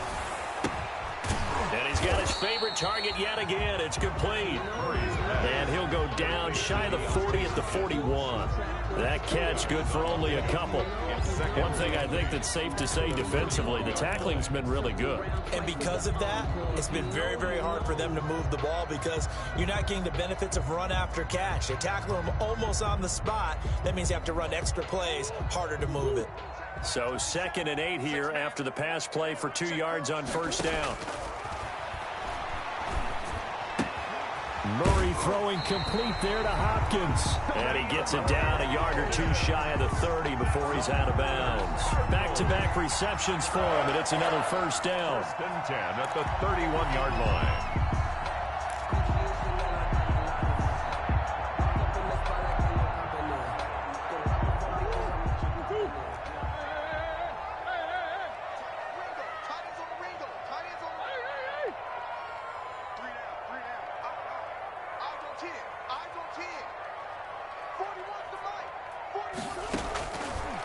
And he's got his favorite target yet again. It's complete. And he'll go down shy of the 40 at the 41. That catch good for only a couple. One thing I think that's safe to say defensively, the tackling's been really good. And because of that, it's been very, very hard for them to move the ball because you're not getting the benefits of run after catch. They tackle them almost on the spot. That means you have to run extra plays, harder to move it. So 2nd and 8 here after the pass play for 2 yards on 1st down. Murray throwing complete there to Hopkins. And he gets it down a yard or 2 shy of the 30 before he's out of bounds. Back-to-back receptions for him, and it's another 1st down. 1st and 10 at the 31-yard line.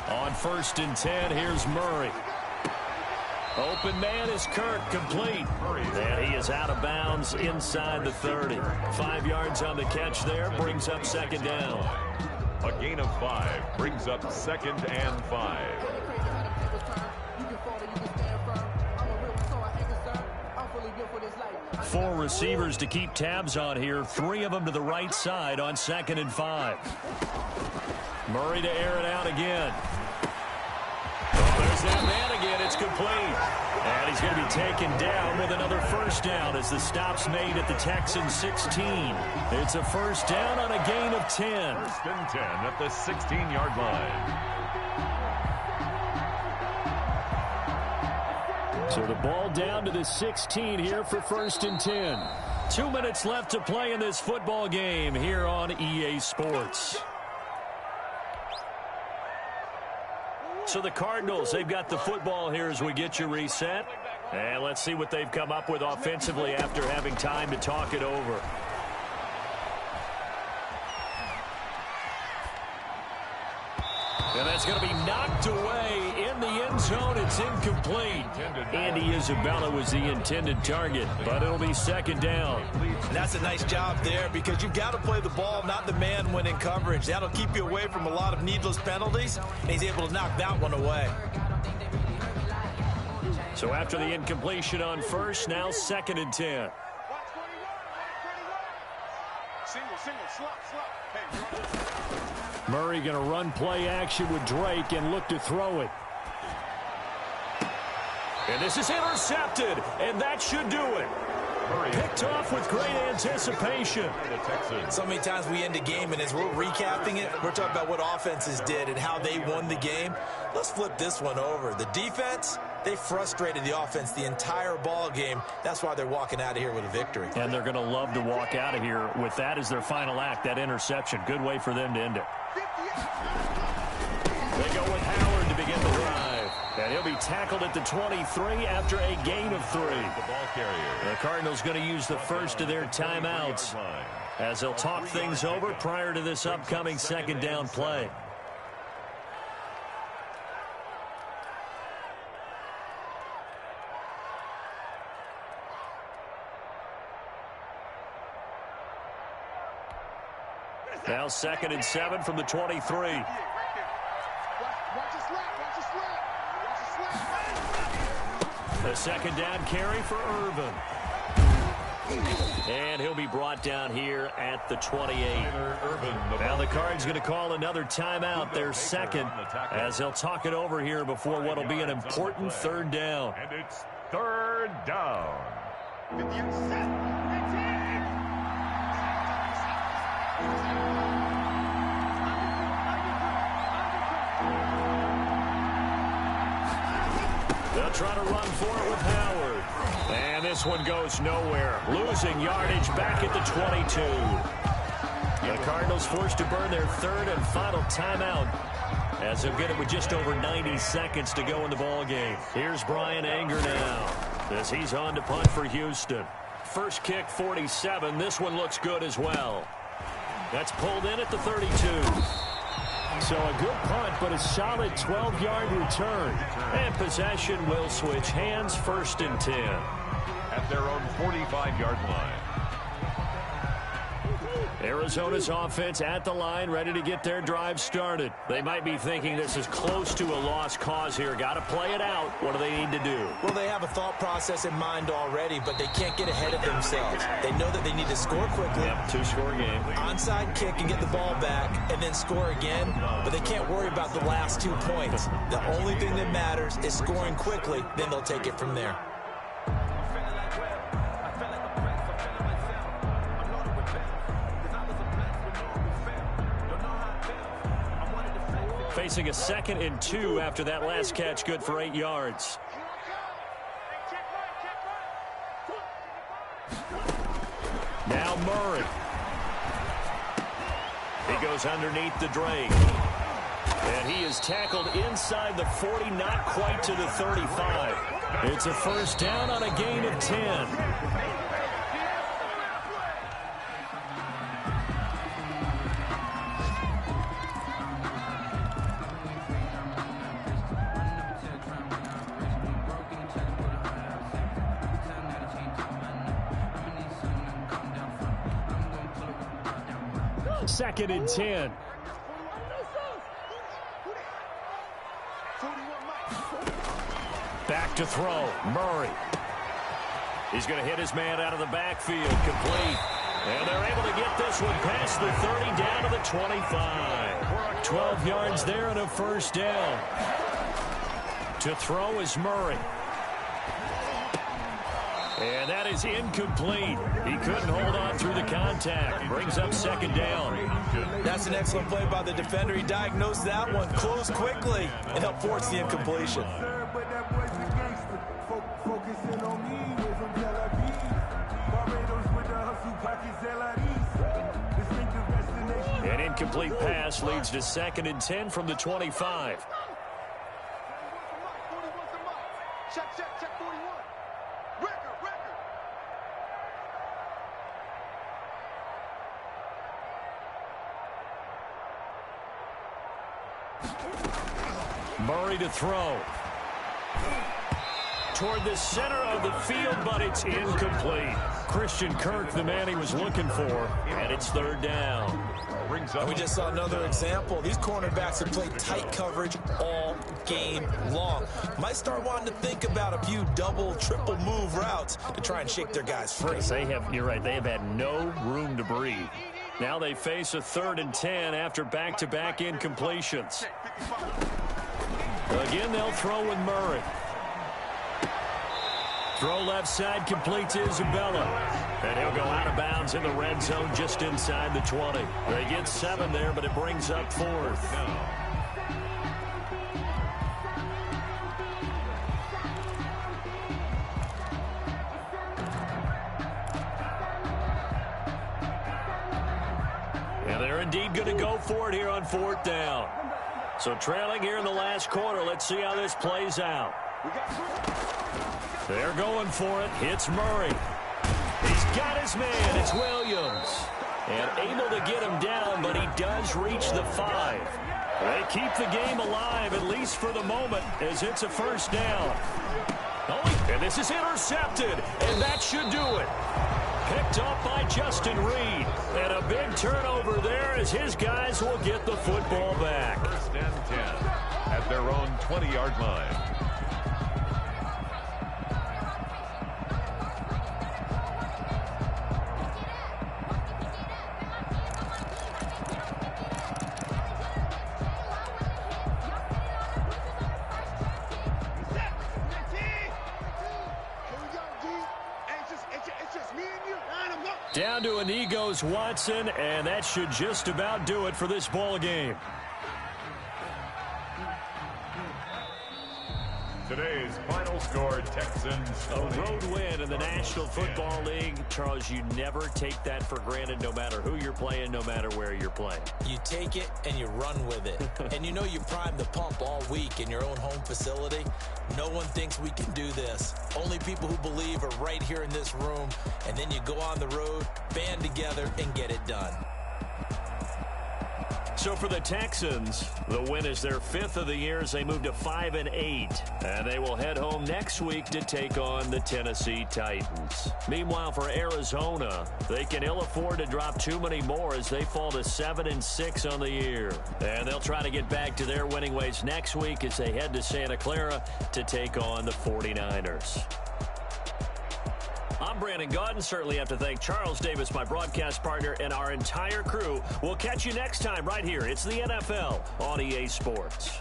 On 1st and 10, here's Murray. Open man is Kirk, complete. And he is out of bounds inside the 30. 5 yards on the catch there, brings up 2nd down. A gain of 5 brings up 2nd and 5. 4 receivers to keep tabs on here. 3 of them to the right side on 2nd and 5. Murray to air it out again. There's that man again. It's complete. And he's going to be taken down with another 1st down as the stop's made at the Texans 16. It's a 1st down on a gain of 10. 1st and 10 at the 16-yard line. So the ball down to the 16 here for 1st and 10. 2 minutes left to play in this football game here on EA Sports. So the Cardinals, they've got the football here as we get you reset. And let's see what they've come up with offensively after having time to talk it over. And that's going to be knocked away in the end zone. It's incomplete. Andy Isabella was the intended target, but it'll be second down. And that's a nice job there because you've got to play the ball, not the man when in coverage. That'll keep you away from a lot of needless penalties, and he's able to knock that one away. So after the incompletion on first, now 2nd and 10. Murray going to run play action with Drake and look to throw it. And this is intercepted, and that should do it. Picked off with great anticipation. So many times we end a game, and as we're recapping it, we're talking about what offenses did and how they won the game. Let's flip this one over. The defense, they frustrated the offense the entire ball game. That's why they're walking out of here with a victory. And they're going to love to walk out of here with that as their final act, that interception. Good way for them to end it. They go with Howard to begin the drive. And he'll be tackled at the 23 after a gain of 3. The ball carrier. The Cardinals going to use the first of their timeouts as they'll talk things over prior to this upcoming second down play. Now 2nd and 7 from the 23. The second down carry for Irvin. And he'll be brought down here at the 28. Now the Cards going to call another timeout, their second, as they'll talk it over here before what will be an important 3rd down. And it's 3rd down. They'll try to run for it with Howard. And this one goes nowhere. Losing yardage back at the 22. The Cardinals forced to burn their 3rd and final timeout as they'll get it with just over 90 seconds to go in the ball game. Here's Brian Anger now as he's on to punt for Houston. First kick, 47. This one looks good as well. That's pulled in at the 32. So a good punt, but a solid 12-yard return. And possession will switch hands, 1st and 10. At their own 45-yard line. Arizona's offense at the line, ready to get their drive started. They might be thinking this is close to a lost cause here. Got to play it out. What do they need to do? Well, they have a thought process in mind already, but they can't get ahead of themselves. They know that they need to score quickly. Yep, 2-score game. Onside kick and get the ball back and then score again, but they can't worry about the last 2 points. The only thing that matters is scoring quickly, then they'll take it from there. Facing a 2nd and 2 after that last catch, good for 8 yards. Now Murray. He goes underneath the Drake. And he is tackled inside the 40, not quite to the 35. It's a 1st down on a gain of 10. Second and 10. Back to throw. Murray. He's going to hit his man out of the backfield. Complete. And they're able to get this one past the 30 down to the 25. 12 yards there and a 1st down. To throw is Murray. And that is incomplete. He couldn't hold on through the contact. Brings up 2nd down. That's an excellent play by the defender. He diagnosed that one, closed quickly, and helped force the incompletion. An incomplete pass leads to 2nd and 10 from the 25. Check 41. Record. Murray to throw. Toward the center of the field, but it's incomplete. Christian Kirk, the man he was looking for, and it's 3rd down. And we just saw another example. These cornerbacks have played tight coverage all game long. Might start wanting to think about a few double, triple move routes to try and shake their guys free. You're right, they have had no room to breathe. Now they face a 3rd and 10 after back-to-back incompletions. Again, they'll throw with Murray. Throw left side, complete to Isabella. And he'll go out of bounds in the red zone just inside the 20. They get 7 there, but it brings up 4th. And they're indeed going to go for it here on 4th down. So trailing here in the last quarter. Let's see how this plays out. They're going for it. Hits Murray. He's got his man. It's Williams. And able to get him down, but he does reach the 5. They keep the game alive, at least for the moment, as it's a 1st down. And this is intercepted, and that should do it. Picked up by Justin Reed. And a big turnover there as his guys will get the football back. 1st and 10 at their own 20-yard line. Down to an goes Watson, and that should just about do it for this ball game. Today's final score, Texans. A road win in the National Football League. Charles, you never take that for granted, no matter who you're playing, no matter where you're playing. You take it and you run with it. And you know you primed the pump all week in your own home facility. No one thinks we can do this. Only people who believe are right here in this room. And then you go on the road, band together, and get it done. So for the Texans, the win is their 5th of the year as they move to 5-8. And they will head home next week to take on the Tennessee Titans. Meanwhile, for Arizona, they can ill afford to drop too many more as they fall to 7-6 on the year. And they'll try to get back to their winning ways next week as they head to Santa Clara to take on the 49ers. I'm Brandon Gaudin. Certainly have to thank Charles Davis, my broadcast partner, and our entire crew. We'll catch you next time right here. It's the NFL on EA Sports.